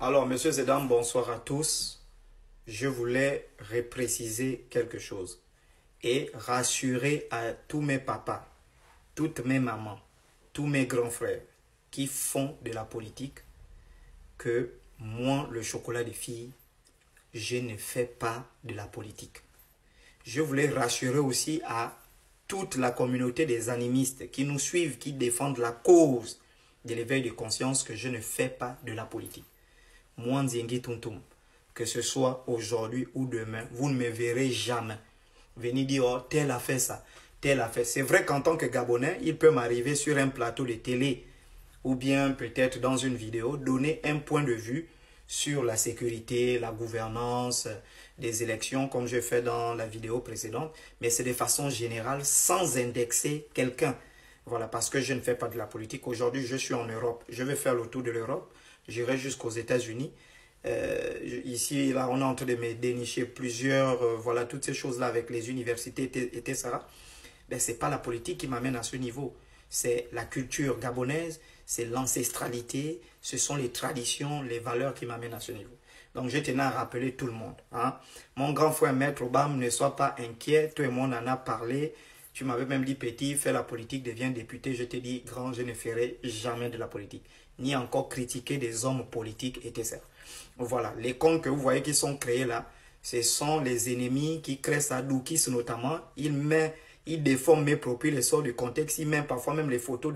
Alors, messieurs et dames, bonsoir à tous. Je voulais repréciser quelque chose et rassurer à tous mes papas, toutes mes mamans, tous mes grands frères qui font de la politique que moi, le chocolat des filles, je ne fais pas de la politique. Je voulais rassurer aussi à toute la communauté des animistes qui nous suivent, qui défendent la cause de l'éveil de conscience que je ne fais pas de la politique. Moi, Nziengi Tuntum, que ce soit aujourd'hui ou demain, vous ne me verrez jamais venir dire oh, tel a fait ça, tel a fait. C'est vrai qu'en tant que Gabonais, il peut m'arriver sur un plateau de télé ou bien peut-être dans une vidéo, donner un point de vue sur la sécurité, la gouvernance des élections, comme j'ai fait dans la vidéo précédente, mais c'est de façon générale, sans indexer quelqu'un. Voilà, parce que je ne fais pas de la politique. Aujourd'hui, je suis en Europe. Je vais faire le tour de l'Europe. J'irai jusqu'aux États-Unis. Ici, là, on est en train de me dénicher plusieurs, voilà, toutes ces choses-là avec les universités, etc. Ben, ce n'est pas la politique qui m'amène à ce niveau. C'est la culture gabonaise, c'est l'ancestralité, ce sont les traditions, les valeurs qui m'amènent à ce niveau. Donc, je tenais à rappeler tout le monde. Hein. Mon grand frère Maître Obama, ne sois pas inquiet, tout le monde en a parlé. Tu m'avais même dit, petit, fais la politique, deviens député. Je t'ai dit, grand, je ne ferai jamais de la politique. Ni encore critiquer des hommes politiques, etc. Voilà, les comptes que vous voyez qui sont créés là, ce sont les ennemis qui créent ça, Doukis notamment. Il déforme mes propos, les sorts du contexte. Il met parfois même les photos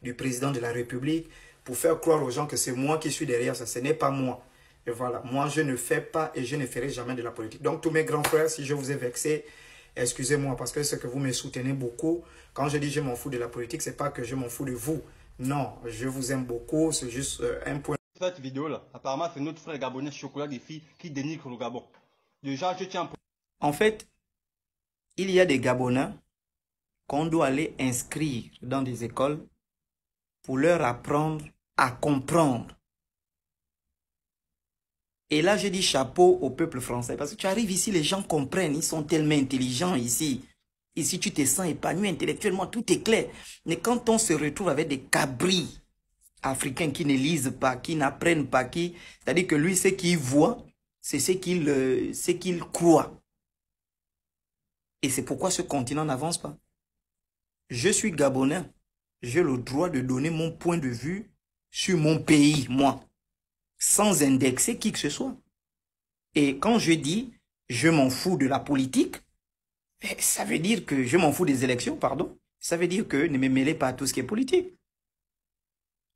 du président de la République pour faire croire aux gens que c'est moi qui suis derrière ça. Ce n'est pas moi. Et voilà, moi je ne fais pas et je ne ferai jamais de la politique. Donc tous mes grands frères, si je vous ai vexé, excusez-moi parce que c'est que vous me soutenez beaucoup. Quand je dis je m'en fous de la politique, c'est pas que je m'en fous de vous. Non, je vous aime beaucoup, c'est juste un point. Cette vidéo-là, apparemment, c'est notre frère gabonais Chocolat des filles qui dénigre le Gabon. Déjà, je tiens... En fait, il y a des Gabonais qu'on doit aller inscrire dans des écoles pour leur apprendre à comprendre. Et là, je dis chapeau au peuple français. Parce que tu arrives ici, les gens comprennent. Ils sont tellement intelligents ici. Ici, tu te sens épanoui intellectuellement. Tout est clair. Mais quand on se retrouve avec des cabris africains qui ne lisent pas, qui n'apprennent pas, c'est-à-dire que lui, ce qu'il voit, c'est ce qu'il croit. Et c'est pourquoi ce continent n'avance pas. Je suis Gabonais. J'ai le droit de donner mon point de vue sur mon pays, moi, sans indexer qui que ce soit. Et quand je dis je m'en fous de la politique, ça veut dire que je m'en fous des élections, pardon. Ça veut dire que ne me mêlez pas à tout ce qui est politique.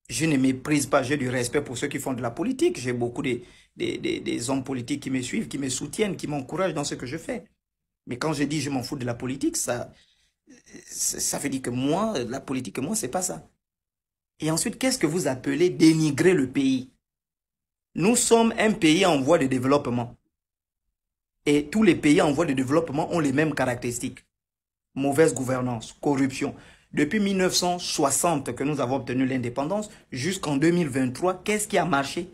Je ne méprise pas, j'ai du respect pour ceux qui font de la politique. J'ai beaucoup des hommes politiques qui me suivent, qui me soutiennent, qui m'encouragent dans ce que je fais. Mais quand je dis je m'en fous de la politique, ça veut dire que moi, la politique, moi, c'est pas ça. Et ensuite, qu'est-ce que vous appelez dénigrer le pays? Nous sommes un pays en voie de développement. Et tous les pays en voie de développement ont les mêmes caractéristiques. Mauvaise gouvernance, corruption. Depuis 1960 que nous avons obtenu l'indépendance, jusqu'en 2023, qu'est-ce qui a marché?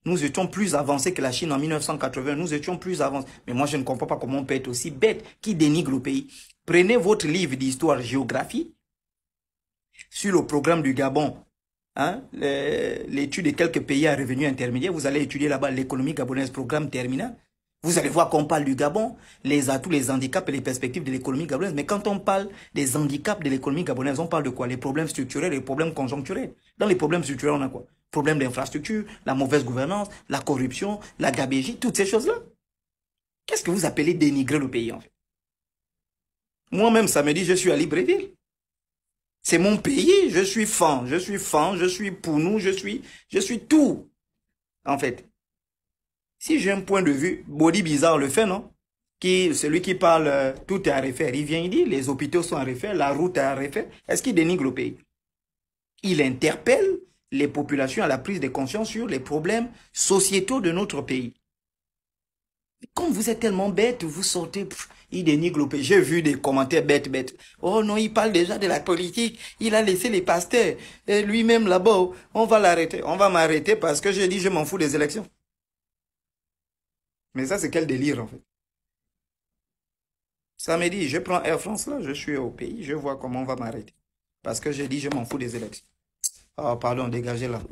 Nous étions plus avancés que la Chine en 1980. Nous étions plus avancés. Mais moi, je ne comprends pas comment on peut être aussi bête qui dénigre le pays. Prenez votre livre d'histoire-géographie sur le programme du Gabon. Hein, l'étude de quelques pays à revenus intermédiaires. Vous allez étudier là-bas l'économie gabonaise, programme terminal. Vous allez voir qu'on parle du Gabon, les atouts, les handicaps et les perspectives de l'économie gabonaise. Mais quand on parle des handicaps de l'économie gabonaise, on parle de quoi? Les problèmes structurels et les problèmes conjoncturels. Dans les problèmes structurels, on a quoi? Problème d'infrastructure, la mauvaise gouvernance, la corruption, la gabégie, toutes ces choses-là. Qu'est-ce que vous appelez dénigrer le pays, en fait? Moi-même, samedi, je suis à Libreville. C'est mon pays, je suis fan, je suis pour nous, je suis tout, en fait. Si j'ai un point de vue, Body Bizarre le fait, non? Celui qui parle, tout est à refaire. Il vient, il dit, les hôpitaux sont à refaire, la route est à refaire. Est-ce qu'il dénigre le pays? Il interpelle les populations à la prise de conscience sur les problèmes sociétaux de notre pays. Comme vous êtes tellement bête, vous sortez, il dénigre le pays. J'ai vu des commentaires bêtes. Oh non, il parle déjà de la politique. Il a laissé les pasteurs. Et lui-même là-bas, on va l'arrêter. On va m'arrêter parce que j'ai dit je m'en fous des élections. Mais ça, c'est quel délire, en fait. Samedi, je prends Air France, là, je suis au pays, je vois comment on va m'arrêter. Parce que j'ai dit, je m'en fous des élections. Oh, pardon, dégagez là.